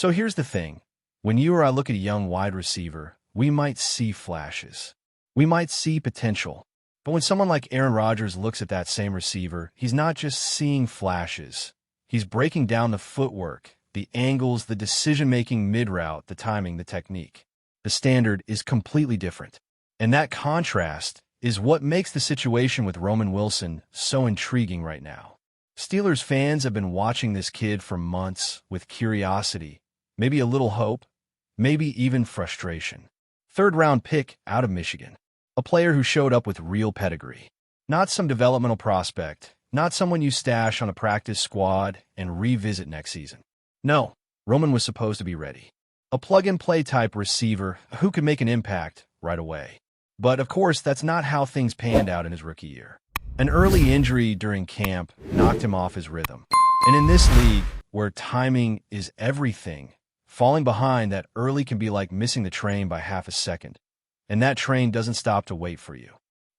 So here's the thing. When you or I look at a young wide receiver, we might see flashes. We might see potential. But when someone like Aaron Rodgers looks at that same receiver, he's not just seeing flashes. He's breaking down the footwork, the angles, the decision-making mid-route, the timing, the technique. The standard is completely different. And that contrast is what makes the situation with Roman Wilson so intriguing right now. Steelers fans have been watching this kid for months with curiosity, maybe a little hope, maybe even frustration. Third-round pick out of Michigan. A player who showed up with real pedigree. Not some developmental prospect, not someone you stash on a practice squad and revisit next season. No, Roman was supposed to be ready. A plug-and-play type receiver who could make an impact right away. But of course, that's not how things panned out in his rookie year. An early injury during camp knocked him off his rhythm. And in this league, where timing is everything, falling behind that early can be like missing the train by half a second. And that train doesn't stop to wait for you.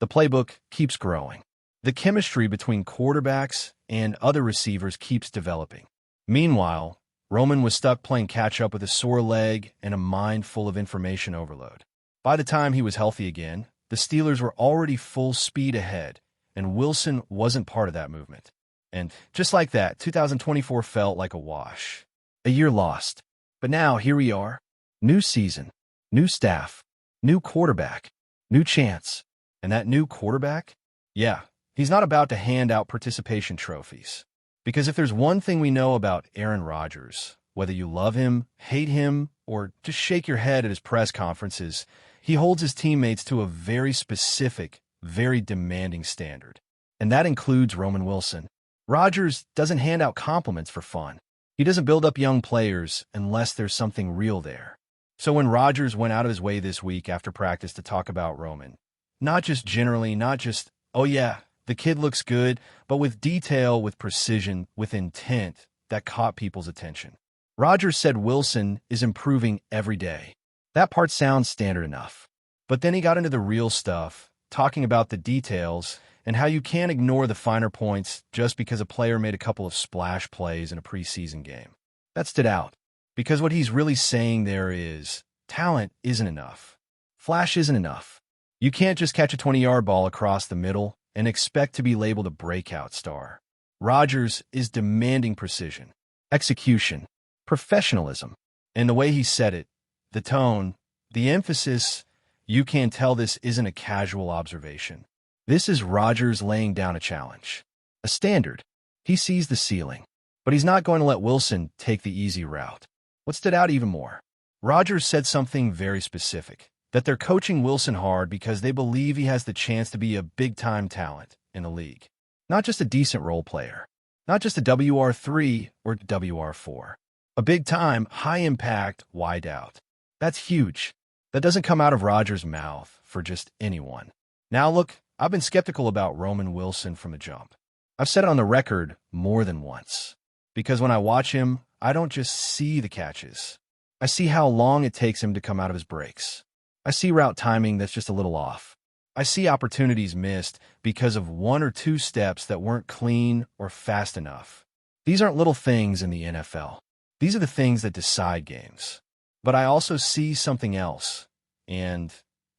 The playbook keeps growing. The chemistry between quarterbacks and other receivers keeps developing. Meanwhile, Roman was stuck playing catch-up with a sore leg and a mind full of information overload. By the time he was healthy again, the Steelers were already full speed ahead, and Wilson wasn't part of that movement. And just like that, 2024 felt like a wash. A year lost. But now, here we are. New season, new staff, new quarterback, new chance. And that new quarterback? Yeah, he's not about to hand out participation trophies. Because if there's one thing we know about Aaron Rodgers, whether you love him, hate him, or just shake your head at his press conferences, he holds his teammates to a very specific, very demanding standard. And that includes Roman Wilson. Rodgers doesn't hand out compliments for fun. He doesn't build up young players unless there's something real there. So when Rodgers went out of his way this week after practice to talk about Roman, not just generally, not just, oh yeah, the kid looks good, but with detail, with precision, with intent that caught people's attention. Rodgers said Wilson is improving every day. That part sounds standard enough. But then he got into the real stuff, talking about the details and how you can't ignore the finer points just because a player made a couple of splash plays in a preseason game. That stood out, because what he's really saying there is talent isn't enough. Flash isn't enough. You can't just catch a 20-yard ball across the middle and expect to be labeled a breakout star. Rodgers is demanding precision, execution, professionalism. And the way he said it, the tone, the emphasis, you can tell this isn't a casual observation. This is Rodgers laying down a challenge, a standard. He sees the ceiling, but he's not going to let Wilson take the easy route. What stood out even more? Rodgers said something very specific, that they're coaching Wilson hard because they believe he has the chance to be a big-time talent in the league. Not just a decent role player, not just a WR3 or WR4. A big-time, high-impact wideout. That's huge. That doesn't come out of Rodgers' mouth for just anyone. Now look, I've been skeptical about Roman Wilson from the jump. I've said it on the record more than once. Because when I watch him, I don't just see the catches. I see how long it takes him to come out of his breaks. I see route timing that's just a little off. I see opportunities missed because of one or two steps that weren't clean or fast enough. These aren't little things in the NFL. These are the things that decide games. But I also see something else, and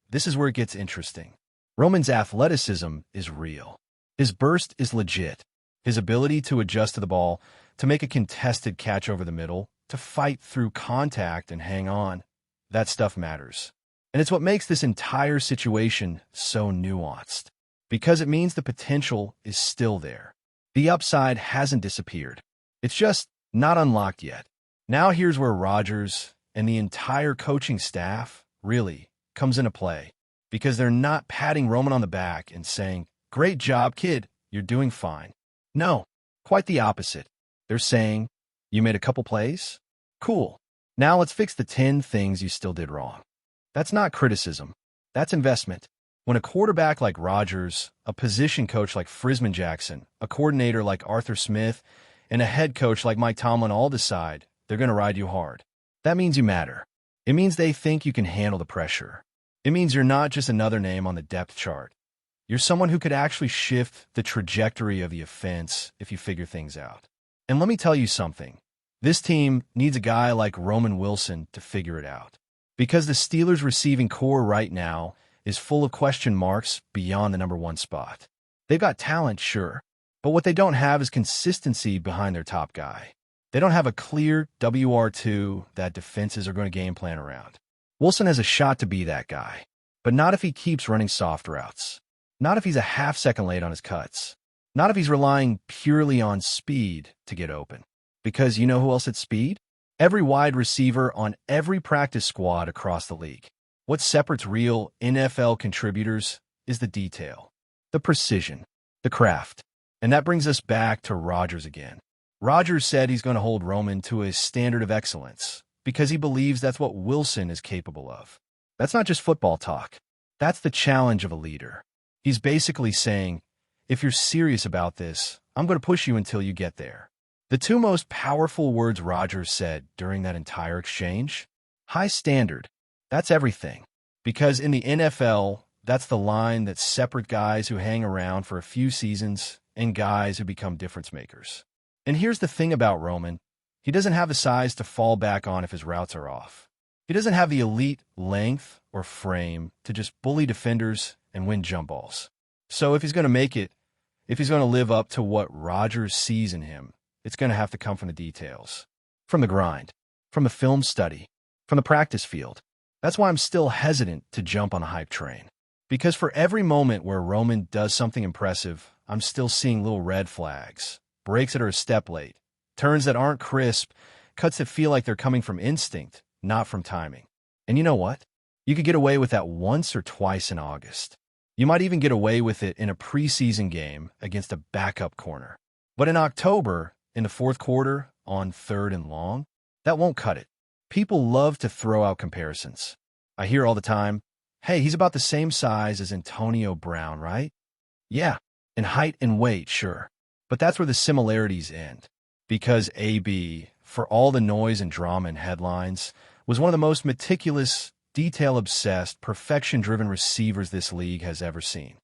this is where it gets interesting. Roman's athleticism is real. His burst is legit. His ability to adjust to the ball, to make a contested catch over the middle, to fight through contact and hang on, that stuff matters. And it's what makes this entire situation so nuanced, because it means the potential is still there. The upside hasn't disappeared. It's just not unlocked yet. Now here's where Rodgers and the entire coaching staff really comes into play, because they're not patting Roman on the back and saying, "Great job, kid, you're doing fine." No, quite the opposite. They're saying, "You made a couple plays? Cool. Now let's fix the 10 things you still did wrong." That's not criticism. That's investment. When a quarterback like Rodgers, a position coach like Frisman Jackson, a coordinator like Arthur Smith, and a head coach like Mike Tomlin all decide they're going to ride you hard, that means you matter. It means they think you can handle the pressure. It means you're not just another name on the depth chart. You're someone who could actually shift the trajectory of the offense if you figure things out. And let me tell you something. This team needs a guy like Roman Wilson to figure it out. Because the Steelers' receiving core right now is full of question marks beyond the number one spot. They've got talent, sure, but what they don't have is consistency behind their top guy. They don't have a clear WR2 that defenses are going to game plan around. Wilson has a shot to be that guy, but not if he keeps running soft routes. Not if he's a half second late on his cuts. Not if he's relying purely on speed to get open. Because you know who else at speed? Every wide receiver on every practice squad across the league. What separates real NFL contributors is the detail, the precision, the craft. And that brings us back to Rodgers again. Rodgers said he's going to hold Roman to a standard of excellence because he believes that's what Wilson is capable of. That's not just football talk. That's the challenge of a leader. He's basically saying, if you're serious about this, I'm going to push you until you get there. The two most powerful words Rodgers said during that entire exchange: high standard. That's everything. Because in the NFL, that's the line that separates guys who hang around for a few seasons and guys who become difference makers. And here's the thing about Roman. He doesn't have the size to fall back on if his routes are off. He doesn't have the elite length or frame to just bully defenders and win jump balls. So if he's going to make it, if he's going to live up to what Rodgers sees in him, it's going to have to come from the details, from the grind, from the film study, from the practice field. That's why I'm still hesitant to jump on the hype train. Because for every moment where Roman does something impressive, I'm still seeing little red flags, breaks that are a step late, turns that aren't crisp, cuts that feel like they're coming from instinct, not from timing. And you know what? You could get away with that once or twice in August. You might even get away with it in a preseason game against a backup corner. But in October, in the fourth quarter, on 3rd and long, that won't cut it. People love to throw out comparisons. I hear all the time, hey, he's about the same size as Antonio Brown, right? Yeah, in height and weight, sure. But that's where the similarities end. Because AB, for all the noise and drama and headlines, was one of the most meticulous, detail-obsessed, perfection-driven receivers this league has ever seen.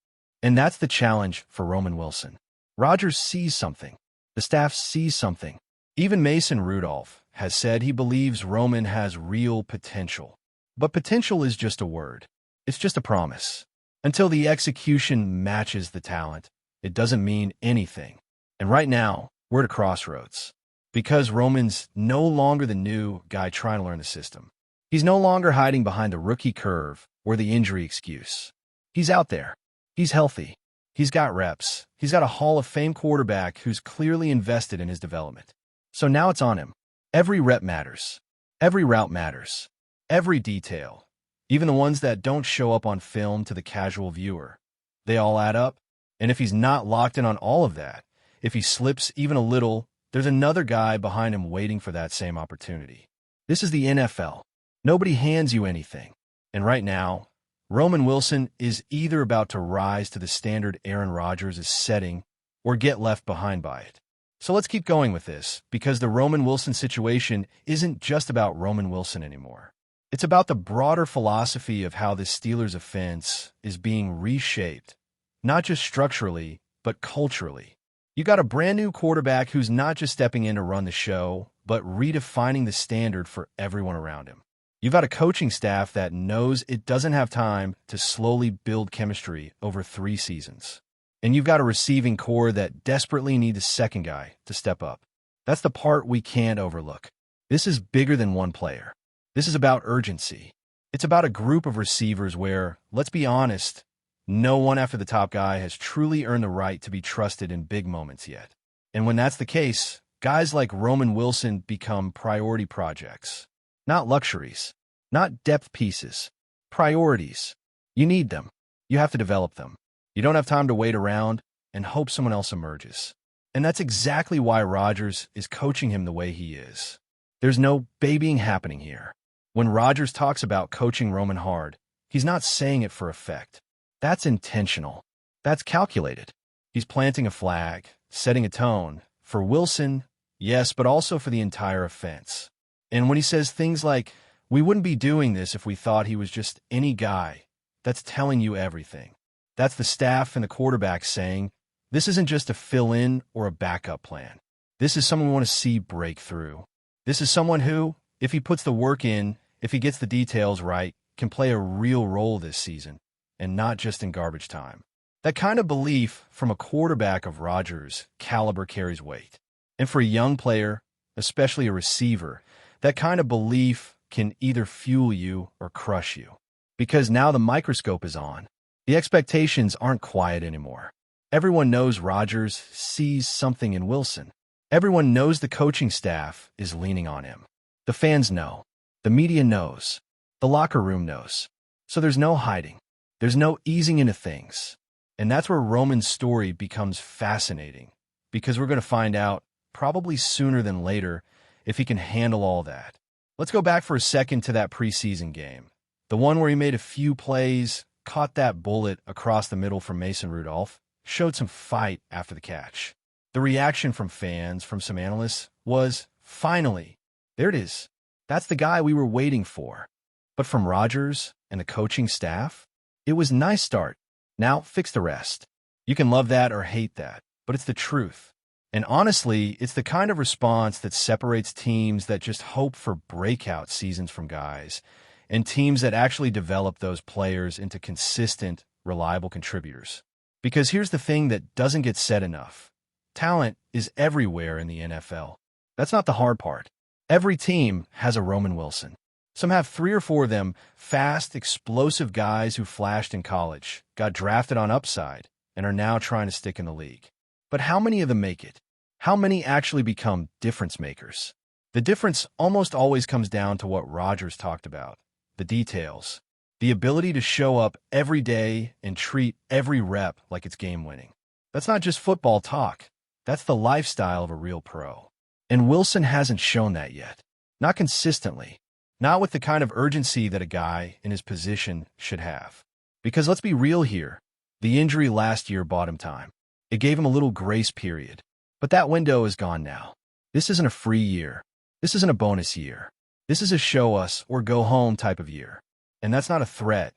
And that's the challenge for Roman Wilson. Rodgers sees something. The staff sees something. Even Mason Rudolph has said he believes Roman has real potential. But potential is just a word. It's just a promise. Until the execution matches the talent, it doesn't mean anything. And right now, we're at a crossroads. Because Roman's no longer the new guy trying to learn the system. He's no longer hiding behind the rookie curve or the injury excuse. He's out there. He's healthy. He's got reps. He's got a Hall of Fame quarterback who's clearly invested in his development. So now it's on him. Every rep matters. Every route matters. Every detail. Even the ones that don't show up on film to the casual viewer. They all add up. And if he's not locked in on all of that, if he slips even a little, there's another guy behind him waiting for that same opportunity. This is the NFL. Nobody hands you anything. And right now, Roman Wilson is either about to rise to the standard Aaron Rodgers is setting or get left behind by it. So let's keep going with this, because the Roman Wilson situation isn't just about Roman Wilson anymore. It's about the broader philosophy of how the Steelers' offense is being reshaped, not just structurally, but culturally. You got a brand new quarterback who's not just stepping in to run the show, but redefining the standard for everyone around him. You've got a coaching staff that knows it doesn't have time to slowly build chemistry over 3 seasons. And you've got a receiving core that desperately needs a second guy to step up. That's the part we can't overlook. This is bigger than one player. This is about urgency. It's about a group of receivers where, let's be honest, no one after the top guy has truly earned the right to be trusted in big moments yet. And when that's the case, guys like Roman Wilson become priority projects. Not luxuries, not depth pieces, priorities. You need them. You have to develop them. You don't have time to wait around and hope someone else emerges. And that's exactly why Rodgers is coaching him the way he is. There's no babying happening here. When Rodgers talks about coaching Roman hard, he's not saying it for effect. That's intentional. That's calculated. He's planting a flag, setting a tone, for Wilson, yes, but also for the entire offense. And when he says things like, we wouldn't be doing this if we thought he was just any guy, that's telling you everything. That's the staff and the quarterback saying, this isn't just a fill-in or a backup plan. This is someone we want to see break through. This is someone who, if he puts the work in, if he gets the details right, can play a real role this season, and not just in garbage time. That kind of belief from a quarterback of Rodgers' caliber carries weight. And for a young player, especially a receiver, that kind of belief can either fuel you or crush you. Because now the microscope is on. The expectations aren't quiet anymore. Everyone knows Rodgers sees something in Wilson. Everyone knows the coaching staff is leaning on him. The fans know. The media knows. The locker room knows. So there's no hiding. There's no easing into things. And that's where Roman's story becomes fascinating, because we're going to find out, probably sooner than later, if he can handle all that. Let's go back for a second to that preseason game. The one where he made a few plays, caught that bullet across the middle from Mason Rudolph, showed some fight after the catch. The reaction from fans, from some analysts, was, finally, there it is. That's the guy we were waiting for. But from Rodgers and the coaching staff, it was nice start. Now fix the rest. You can love that or hate that, but it's the truth. And honestly, it's the kind of response that separates teams that just hope for breakout seasons from guys, and teams that actually develop those players into consistent, reliable contributors. Because here's the thing that doesn't get said enough. Talent is everywhere in the NFL. That's not the hard part. Every team has a Roman Wilson. Some have 3 or 4 of them, fast, explosive guys who flashed in college, got drafted on upside, and are now trying to stick in the league. But how many of them make it? How many actually become difference makers? The difference almost always comes down to what Rodgers talked about, the details. The ability to show up every day and treat every rep like it's game-winning. That's not just football talk. That's the lifestyle of a real pro. And Wilson hasn't shown that yet. Not consistently. Not with the kind of urgency that a guy in his position should have. Because let's be real here. The injury last year bought him time. It gave him a little grace period. But that window is gone now. This isn't a free year. This isn't a bonus year. This is a show us or go home type of year. And that's not a threat.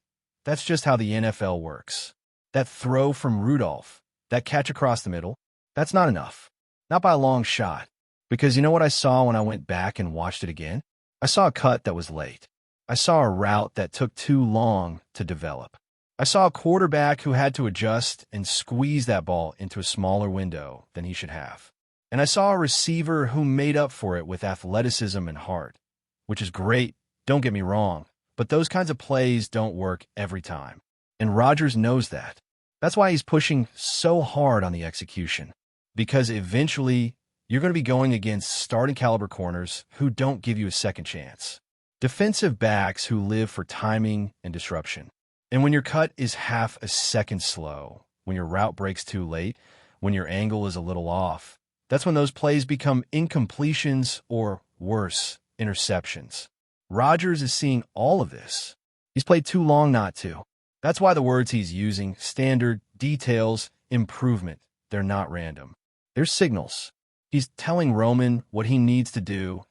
That's just how the NFL works. That throw from Rudolph, that catch across the middle, that's not enough. Not by a long shot. Because you know what I saw when I went back and watched it again? I saw a cut that was late. I saw a route that took too long to develop. I saw a quarterback who had to adjust and squeeze that ball into a smaller window than he should have. And I saw a receiver who made up for it with athleticism and heart, which is great, don't get me wrong. But those kinds of plays don't work every time. And Rodgers knows that. That's why he's pushing so hard on the execution. Because eventually, you're going to be going against starting caliber corners who don't give you a second chance. Defensive backs who live for timing and disruption. And when your cut is half a second slow, when your route breaks too late, when your angle is a little off, that's when those plays become incompletions or, worse, interceptions. Rodgers is seeing all of this. He's played too long not to. That's why the words he's using, standard, details, improvement, they're not random. They're signals. He's telling Roman what he needs to do,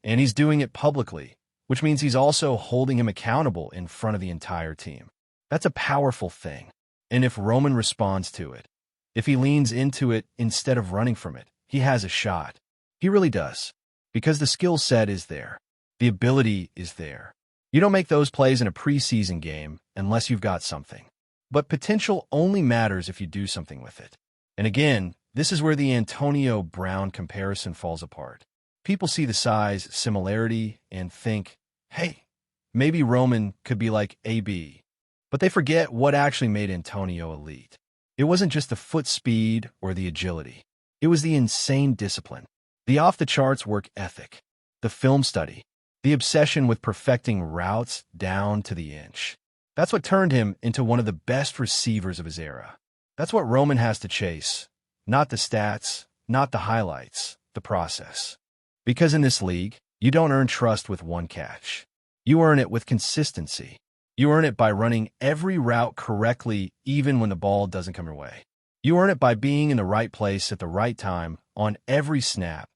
and he's doing it publicly, which means he's also holding him accountable in front of the entire team. That's a powerful thing. And if Roman responds to it, if he leans into it instead of running from it, he has a shot. He really does. Because the skill set is there. The ability is there. You don't make those plays in a preseason game unless you've got something. But potential only matters if you do something with it. And again, this is where the Antonio Brown comparison falls apart. People see the size similarity and think, hey, maybe Roman could be like AB. But they forget what actually made Antonio elite. It wasn't just the foot speed or the agility. It was the insane discipline, the off-the-charts work ethic, the film study, the obsession with perfecting routes down to the inch. That's what turned him into one of the best receivers of his era. That's what Roman has to chase. Not the stats, not the highlights, the process. Because in this league, you don't earn trust with one catch. You earn it with consistency. You earn it by running every route correctly even when the ball doesn't come your way. You earn it by being in the right place at the right time on every snap,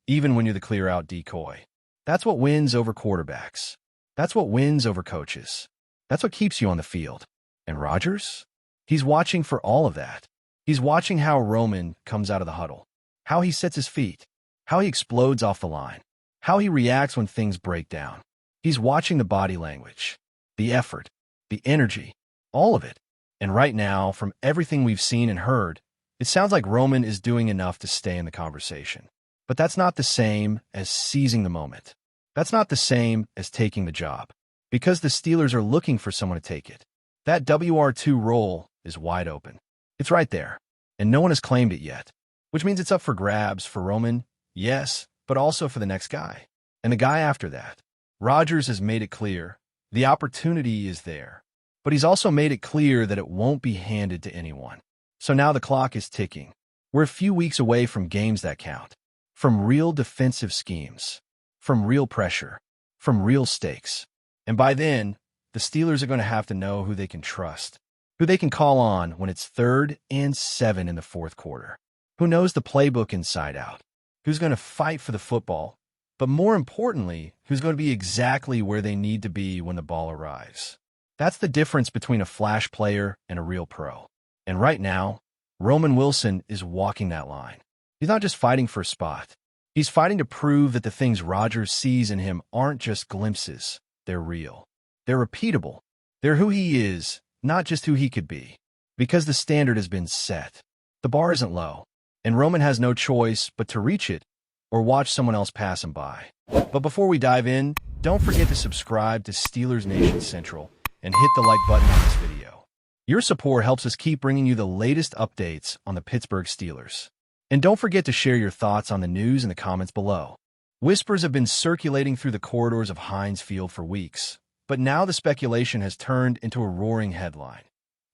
even when you're the clear-out decoy. That's what wins over quarterbacks. That's what wins over coaches. That's what keeps you on the field. And Rodgers? He's watching for all of that. He's watching how Roman comes out of the huddle, how he sets his feet, how he explodes off the line. how he reacts when things break down. He's watching the body language, the effort, the energy, all of it. And right now, from everything we've seen and heard, it sounds like Roman is doing enough to stay in the conversation. But that's not the same as seizing the moment. That's not the same as taking the job. Because the Steelers are looking for someone to take it. That WR2 role is wide open. It's right there, and no one has claimed it yet. Which means it's up for grabs for Roman, yes, but also for the next guy. And the guy after that. Rodgers has made it clear the opportunity is there. But he's also made it clear that it won't be handed to anyone. So now the clock is ticking. We're a few weeks away from games that count. From real defensive schemes. From real pressure. From real stakes. And by then, the Steelers are going to have to know who they can trust. Who they can call on when it's 3rd and 7 in the fourth quarter. Who knows the playbook inside out. Who's going to fight for the football. But more importantly, who's going to be exactly where they need to be when the ball arrives. That's the difference between a flash player and a real pro. And right now, Roman Wilson is walking that line. He's not just fighting for a spot. He's fighting to prove that the things Rodgers sees in him aren't just glimpses. They're real. They're repeatable. They're who he is, not just who he could be. Because the standard has been set. The bar isn't low. And Roman has no choice but to reach it or watch someone else pass him by. But before we dive in, don't forget to subscribe to Steelers Nation Central and hit the like button on this video. Your support helps us keep bringing you the latest updates on the Pittsburgh Steelers. And don't forget to share your thoughts on the news in the comments below. Whispers have been circulating through the corridors of Heinz Field for weeks, but now the speculation has turned into a roaring headline.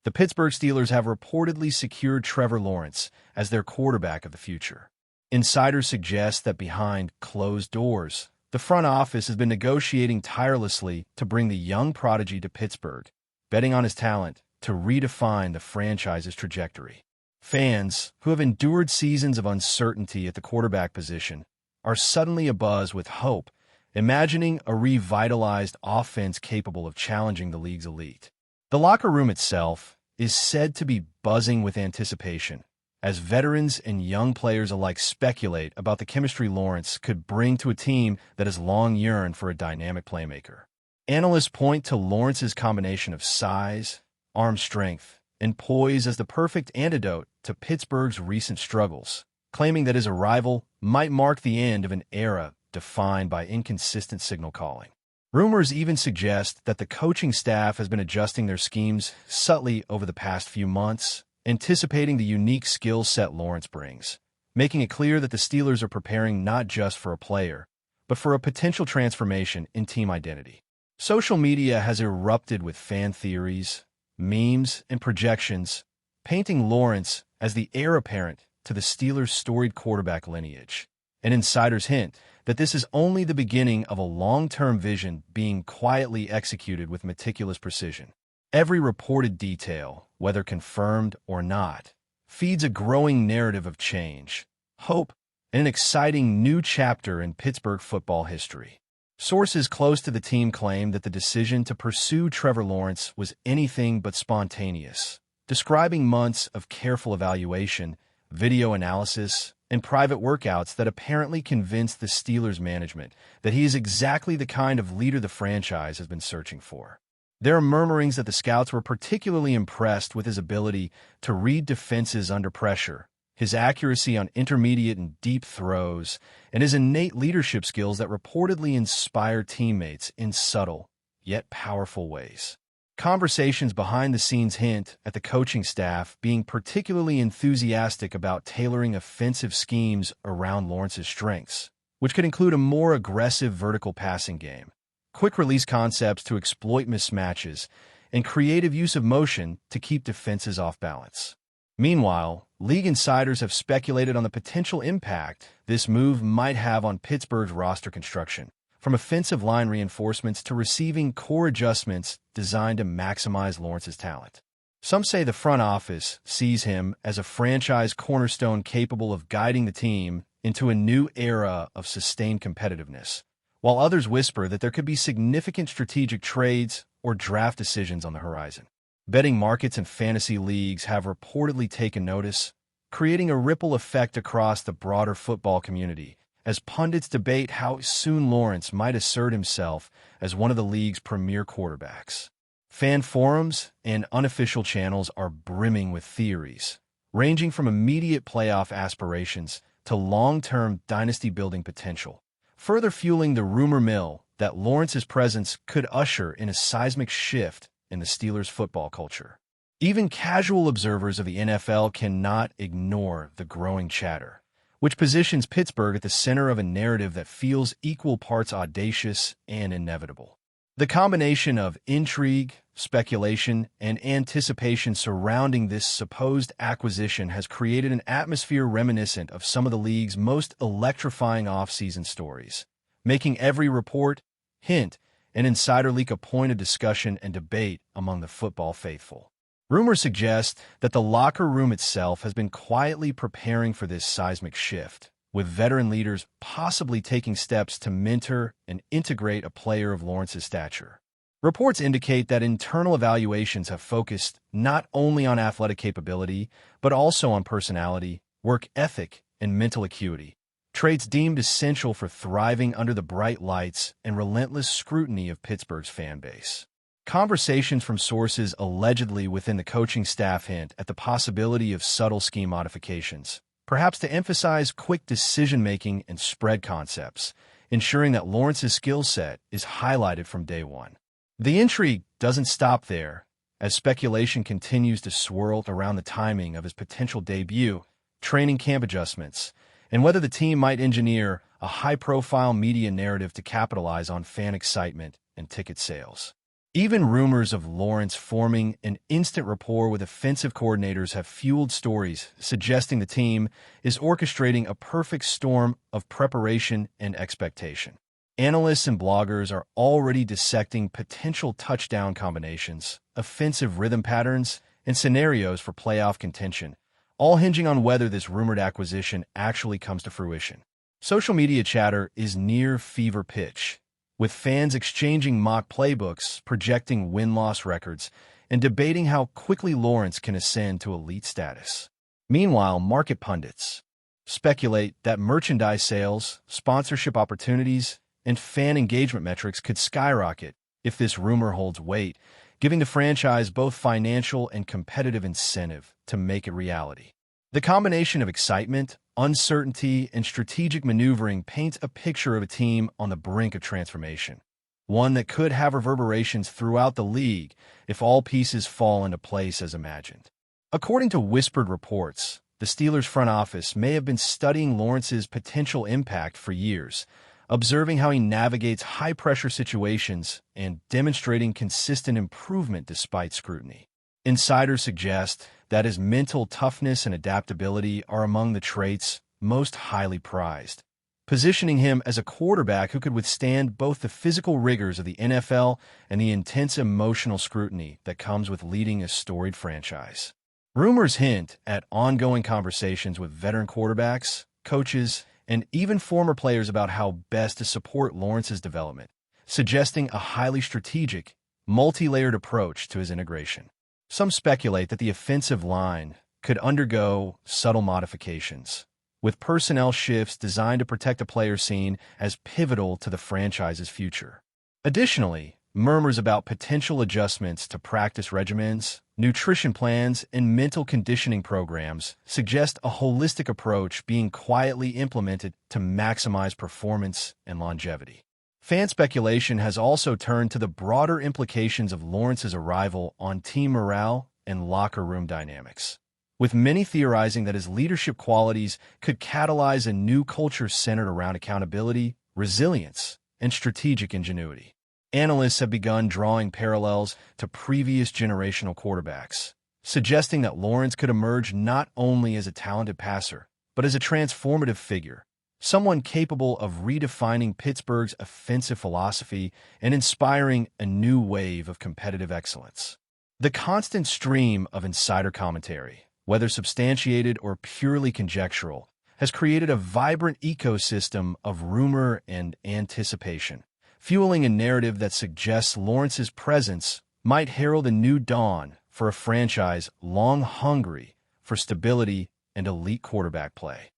The Pittsburgh Steelers have reportedly secured Trevor Lawrence as their quarterback of the future. Insiders suggest that behind closed doors, the front office has been negotiating tirelessly to bring the young prodigy to Pittsburgh, betting on his talent to redefine the franchise's trajectory. Fans, who have endured seasons of uncertainty at the quarterback position, are suddenly abuzz with hope, imagining a revitalized offense capable of challenging the league's elite. The locker room itself is said to be buzzing with anticipation, as veterans and young players alike speculate about the chemistry Lawrence could bring to a team that has long yearned for a dynamic playmaker. Analysts point to Lawrence's combination of size, arm strength, and poise as the perfect antidote to Pittsburgh's recent struggles, claiming that his arrival might mark the end of an era defined by inconsistent signal calling. Rumors even suggest that the coaching staff has been adjusting their schemes subtly over the past few months, anticipating the unique skill set Lawrence brings, making it clear that the Steelers are preparing not just for a player, but for a potential transformation in team identity. Social media has erupted with fan theories, memes, and projections, painting Lawrence as the heir apparent to the Steelers' storied quarterback lineage. And insiders hint that this is only the beginning of a long-term vision being quietly executed with meticulous precision. Every reported detail, whether confirmed or not, feeds a growing narrative of change, hope, and an exciting new chapter in Pittsburgh football history. Sources close to the team claim that the decision to pursue Trevor Lawrence was anything but spontaneous, describing months of careful evaluation, video analysis, and private workouts that apparently convinced the Steelers management that he is exactly the kind of leader the franchise has been searching for. There are murmurings that the scouts were particularly impressed with his ability to read defenses under pressure, his accuracy on intermediate and deep throws, and his innate leadership skills that reportedly inspire teammates in subtle, yet powerful ways. Conversations behind the scenes hint at the coaching staff being particularly enthusiastic about tailoring offensive schemes around Lawrence's strengths, which could include a more aggressive vertical passing game, quick release concepts to exploit mismatches, and creative use of motion to keep defenses off balance. Meanwhile, league insiders have speculated on the potential impact this move might have on Pittsburgh's roster construction, from offensive line reinforcements to receiving core adjustments designed to maximize Lawrence's talent. Some say the front office sees him as a franchise cornerstone capable of guiding the team into a new era of sustained competitiveness, while others whisper that there could be significant strategic trades or draft decisions on the horizon. Betting markets and fantasy leagues have reportedly taken notice, creating a ripple effect across the broader football community as pundits debate how soon Lawrence might assert himself as one of the league's premier quarterbacks. Fan forums and unofficial channels are brimming with theories, ranging from immediate playoff aspirations to long-term dynasty-building potential, further fueling the rumor mill that Lawrence's presence could usher in a seismic shift in the Steelers' football culture. Even casual observers of the NFL cannot ignore the growing chatter, which positions Pittsburgh at the center of a narrative that feels equal parts audacious and inevitable. The combination of intrigue, speculation, and anticipation surrounding this supposed acquisition has created an atmosphere reminiscent of some of the league's most electrifying offseason stories, making every report, hint, and insider leak a point of discussion and debate among the football faithful. Rumors suggest that the locker room itself has been quietly preparing for this seismic shift, with veteran leaders possibly taking steps to mentor and integrate a player of Lawrence's stature. Reports indicate that internal evaluations have focused not only on athletic capability, but also on personality, work ethic, and mental acuity, traits deemed essential for thriving under the bright lights and relentless scrutiny of Pittsburgh's fan base. Conversations from sources allegedly within the coaching staff hint at the possibility of subtle scheme modifications, perhaps to emphasize quick decision-making and spread concepts, ensuring that Lawrence's skill set is highlighted from day one. The intrigue doesn't stop there, as speculation continues to swirl around the timing of his potential debut, training camp adjustments, and whether the team might engineer a high-profile media narrative to capitalize on fan excitement and ticket sales. Even rumors of Lawrence forming an instant rapport with offensive coordinators have fueled stories suggesting the team is orchestrating a perfect storm of preparation and expectation. Analysts and bloggers are already dissecting potential touchdown combinations, offensive rhythm patterns, and scenarios for playoff contention, all hinging on whether this rumored acquisition actually comes to fruition. Social media chatter is near fever pitch, with fans exchanging mock playbooks, projecting win-loss records, and debating how quickly Lawrence can ascend to elite status. Meanwhile, market pundits speculate that merchandise sales, sponsorship opportunities, and fan engagement metrics could skyrocket if this rumor holds weight, giving the franchise both financial and competitive incentive to make it reality. The combination of excitement, uncertainty, and strategic maneuvering paints a picture of a team on the brink of transformation, one that could have reverberations throughout the league if all pieces fall into place as imagined. According to whispered reports, the Steelers' front office may have been studying Lawrence's potential impact for years, observing how he navigates high-pressure situations and demonstrating consistent improvement despite scrutiny. Insiders suggest that his mental toughness and adaptability are among the traits most highly prized, positioning him as a quarterback who could withstand both the physical rigors of the NFL and the intense emotional scrutiny that comes with leading a storied franchise. Rumors hint at ongoing conversations with veteran quarterbacks, coaches, and even former players about how best to support Lawrence's development, suggesting a highly strategic, multi-layered approach to his integration. Some speculate that the offensive line could undergo subtle modifications, with personnel shifts designed to protect a player seen as pivotal to the franchise's future. Additionally, murmurs about potential adjustments to practice regimens, nutrition plans, and mental conditioning programs suggest a holistic approach being quietly implemented to maximize performance and longevity. Fan speculation has also turned to the broader implications of Lawrence's arrival on team morale and locker room dynamics, with many theorizing that his leadership qualities could catalyze a new culture centered around accountability, resilience, and strategic ingenuity. Analysts have begun drawing parallels to previous generational quarterbacks, suggesting that Lawrence could emerge not only as a talented passer, but as a transformative figure, someone capable of redefining Pittsburgh's offensive philosophy and inspiring a new wave of competitive excellence. The constant stream of insider commentary, whether substantiated or purely conjectural, has created a vibrant ecosystem of rumor and anticipation, fueling a narrative that suggests Lawrence's presence might herald a new dawn for a franchise long hungry for stability and elite quarterback play.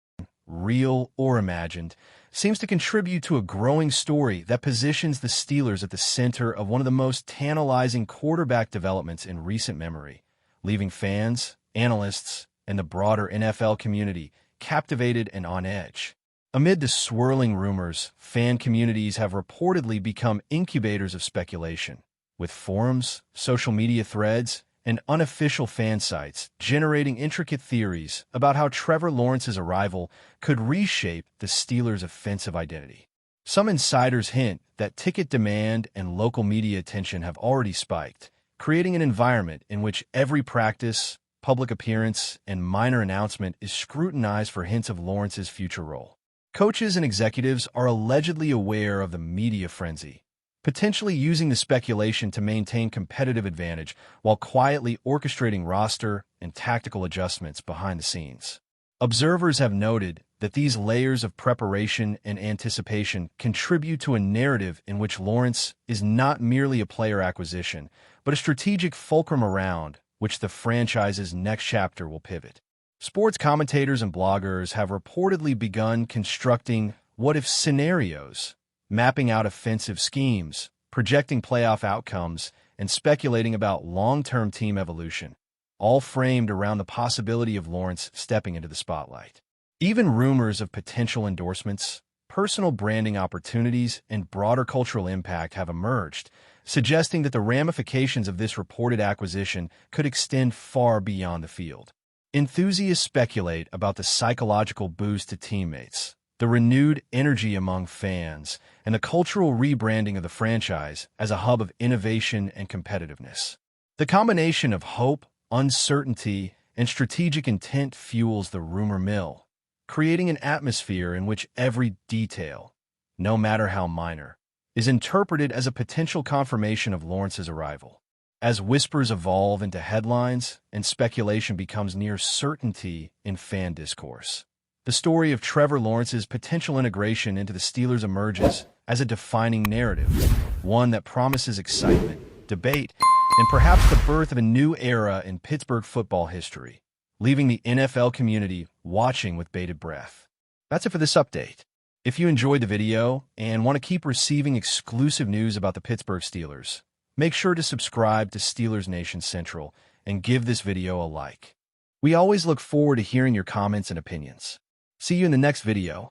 Real or imagined, seems to contribute to a growing story that positions the Steelers at the center of one of the most tantalizing quarterback developments in recent memory, leaving fans, analysts, and the broader NFL community captivated and on edge. Amid the swirling rumors, fan communities have reportedly become incubators of speculation, with forums, social media threads, and unofficial fan sites generating intricate theories about how Trevor Lawrence's arrival could reshape the Steelers' offensive identity. Some insiders hint that ticket demand and local media attention have already spiked, creating an environment in which every practice, public appearance, and minor announcement is scrutinized for hints of Lawrence's future role. Coaches and executives are allegedly aware of the media frenzy, potentially using the speculation to maintain competitive advantage while quietly orchestrating roster and tactical adjustments behind the scenes. Observers have noted that these layers of preparation and anticipation contribute to a narrative in which Lawrence is not merely a player acquisition, but a strategic fulcrum around which the franchise's next chapter will pivot. Sports commentators and bloggers have reportedly begun constructing what-if scenarios, mapping out offensive schemes, projecting playoff outcomes, and speculating about long-term team evolution, all framed around the possibility of Lawrence stepping into the spotlight. Even rumors of potential endorsements, personal branding opportunities, and broader cultural impact have emerged, suggesting that the ramifications of this reported acquisition could extend far beyond the field. Enthusiasts speculate about the psychological boost to teammates, the renewed energy among fans, and the cultural rebranding of the franchise as a hub of innovation and competitiveness. The combination of hope, uncertainty, and strategic intent fuels the rumor mill, creating an atmosphere in which every detail, no matter how minor, is interpreted as a potential confirmation of Lawrence's arrival. As whispers evolve into headlines and speculation becomes near certainty in fan discourse, the story of Trevor Lawrence's potential integration into the Steelers emerges as a defining narrative, one that promises excitement, debate, and perhaps the birth of a new era in Pittsburgh football history, leaving the NFL community watching with bated breath. That's it for this update. If you enjoyed the video and want to keep receiving exclusive news about the Pittsburgh Steelers, make sure to subscribe to Steelers Nation Central and give this video a like. We always look forward to hearing your comments and opinions. See you in the next video.